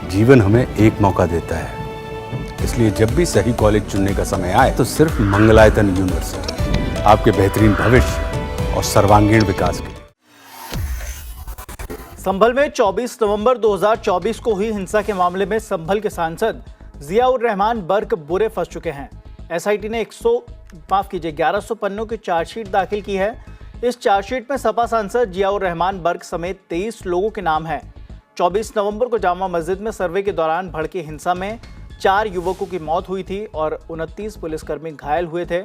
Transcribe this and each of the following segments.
जीवन हमें एक मौका देता है, इसलिए जब भी सही कॉलेज चुनने का समय आए तो सिर्फ मंगलायतन यूनिवर्सिटी आपके बेहतरीन भविष्य और सर्वांगीण विकास के लिए। संभल में 24 नवंबर 2024 को हुई हिंसा के मामले में संभल के सांसद जियाउर रहमान बर्क बुरे फंस चुके हैं। एसआईटी ने 1100 पन्नों की चार्जशीट दाखिल की है। इस चार्जशीट में सपा सांसद जियाउर रहमान बर्क समेत 23 लोगों के नाम हैं। 24 नवंबर को जामा मस्जिद में सर्वे के दौरान भड़की हिंसा में 4 युवकों की मौत हुई थी और 29 पुलिसकर्मी घायल हुए थे।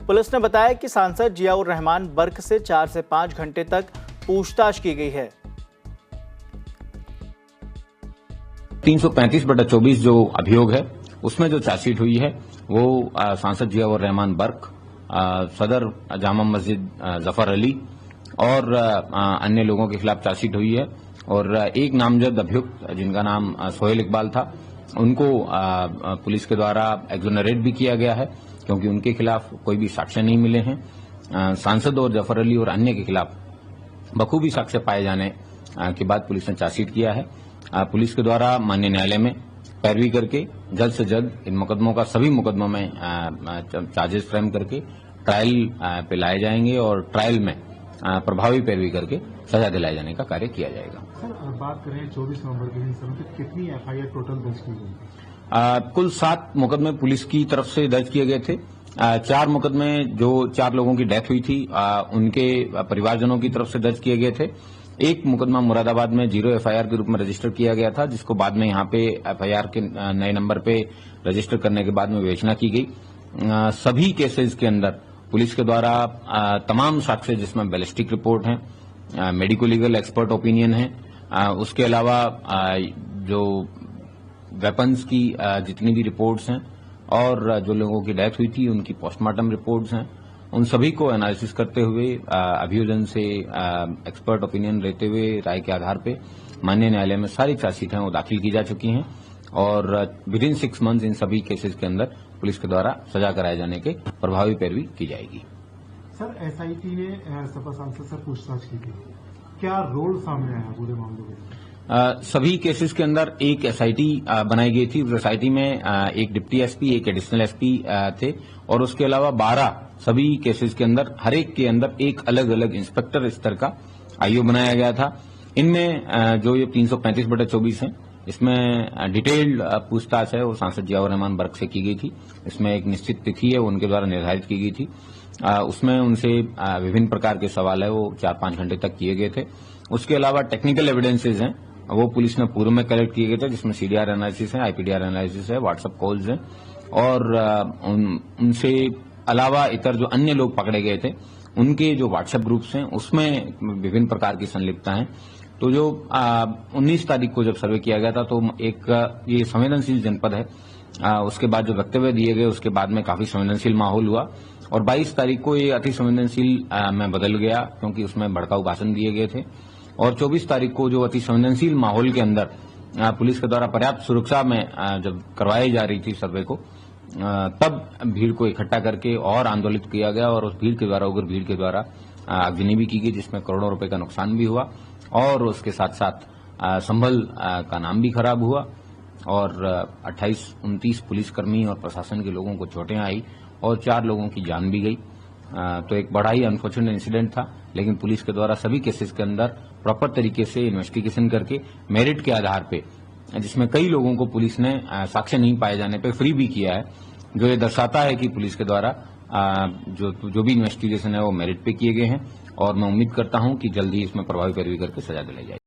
पुलिस ने बताया कि सांसद जियाउर रहमान बर्क से 4 से 5 घंटे तक पूछताछ की गई है। 335/24 जो अभियोग है उसमें जो चार्जशीट हुई है वो सांसद जियाउर रहमान बर्क, सदर जामा मस्जिद जफर अली और अन्य लोगों के खिलाफ चार्जशीट हुई है। और एक नामजद अभियुक्त जिनका नाम सोहेल इकबाल था, उनको पुलिस के द्वारा एक्सोनरेट भी किया गया है क्योंकि उनके खिलाफ कोई भी साक्ष्य नहीं मिले हैं। सांसद और जफर अली और अन्य के खिलाफ बखूबी साक्ष्य पाए जाने के बाद पुलिस ने चार्जशीट किया है। पुलिस के द्वारा माननीय न्यायालय में पैरवी करके जल्द से जल्द इन मुकदमों का सभी मुकदमों में चार्जेस फ्रेम करके ट्रायल पे लाए जाएंगे और ट्रायल में प्रभावी पैरवी करके सजा दिलाए जाने का कार्य किया जाएगा। सर, बात करें 24 नवंबर के दिन कितनी एफआईआर टोटल दर्ज की गई? कुल 7 मुकदमे पुलिस की तरफ से दर्ज किए गए थे। 4 मुकदमे जो 4 लोगों की डेथ हुई थी उनके परिवारजनों की तरफ से दर्ज किए गए थे। एक मुकदमा मुरादाबाद में 0 एफआईआर के रूप में रजिस्टर किया गया था, जिसको बाद में यहाँ पे एफआईआर के नए नंबर पे रजिस्टर करने के बाद में विवेचना की गई। सभी केसेस के अंदर पुलिस के द्वारा तमाम साक्ष्य, जिसमें बैलिस्टिक रिपोर्ट है, मेडिको लीगल एक्सपर्ट ओपिनियन है, उसके अलावा जो वेपन्स की जितनी भी रिपोर्ट्स हैं और जो लोगों की डेथ हुई थी उनकी पोस्टमार्टम रिपोर्ट्स हैं, उन सभी को एनालिसिस करते हुए अभियोजन से एक्सपर्ट ओपिनियन लेते हुए राय के आधार पे माननीय न्यायालय में सारी चार्जशीटें वो दाखिल की जा चुकी हैं और विद इन 6 मंथ्स इन सभी केसेस के अंदर पुलिस के द्वारा सजा कराए जाने के प्रभावी पैरवी की जाएगी। सर, एसआईटी ने सपा सांसद से पूछताछ की थी, क्या रोल सामने आया पूरे मामले में? सभी केसेस के अंदर एक एसआईटी बनाई गई थी। उस एसआईटी में एक डिप्टी एसपी, एक एडिशनल एसपी थे और उसके अलावा 12 सभी केसेस के अंदर हर एक के अंदर एक अलग अलग इंस्पेक्टर स्तर का आईओ बनाया गया था। इनमें जो ये 335/24 है, इसमें डिटेल्ड पूछताछ है वो सांसद जियाउर रहमान बर्क से की गई थी। इसमें एक निश्चित तिथि है वो उनके द्वारा निर्धारित की गई थी। उसमें उनसे विभिन्न प्रकार के सवाल है वो 4-5 घंटे तक किए गए थे। उसके अलावा टेक्निकल एविडेंसेज हैं वो पुलिस ने पूर्व में कलेक्ट किए गए थे, जिसमें सीडीआर एनालिसिस है, आईपीडीआर एनालिसिस है, व्हाट्सएप कॉल्स हैं और उनसे अलावा इतर जो अन्य लोग पकड़े गए थे उनके जो व्हाट्सएप ग्रुप्स हैं उसमें विभिन्न प्रकार की संलिप्तता है। तो जो 19 तारीख को जब सर्वे किया गया था तो एक ये संवेदनशील जनपद है, उसके बाद जो वक्तव्य दिए गए उसके बाद में काफी संवेदनशील माहौल हुआ और 22 तारीख को ये अति संवेदनशील में बदल गया क्योंकि उसमें भड़काऊ भाषण दिए गए थे और 24 तारीख को जो अति संवेदनशील माहौल के अंदर पुलिस के द्वारा पर्याप्त सुरक्षा में जब करवाई जा रही थी सर्वे को, तब भीड़ को इकट्ठा करके और आंदोलित किया गया और उस भीड़ के द्वारा उग्र भीड़ के द्वारा आगजनी भी की गई, जिसमें करोड़ों रुपए का नुकसान भी हुआ और उसके साथ साथ संभल का नाम भी खराब हुआ और 28-29 पुलिसकर्मी और प्रशासन के लोगों को चोटें आई और 4 लोगों की जान भी गई। तो एक बड़ा ही अनफॉर्चुनेट इंसिडेंट था, लेकिन पुलिस के द्वारा सभी केसेस के अंदर प्रॉपर तरीके से इन्वेस्टिगेशन करके मेरिट के आधार पे, जिसमें कई लोगों को पुलिस ने साक्ष्य नहीं पाए जाने पे फ्री भी किया है, जो ये दर्शाता है कि पुलिस के द्वारा जो भी इन्वेस्टिगेशन है वो मेरिट पे किए गए हैं और मैं उम्मीद करता हूं कि जल्दी इसमें प्रभावी पैरवी करके सजा दिलाई जाएगी।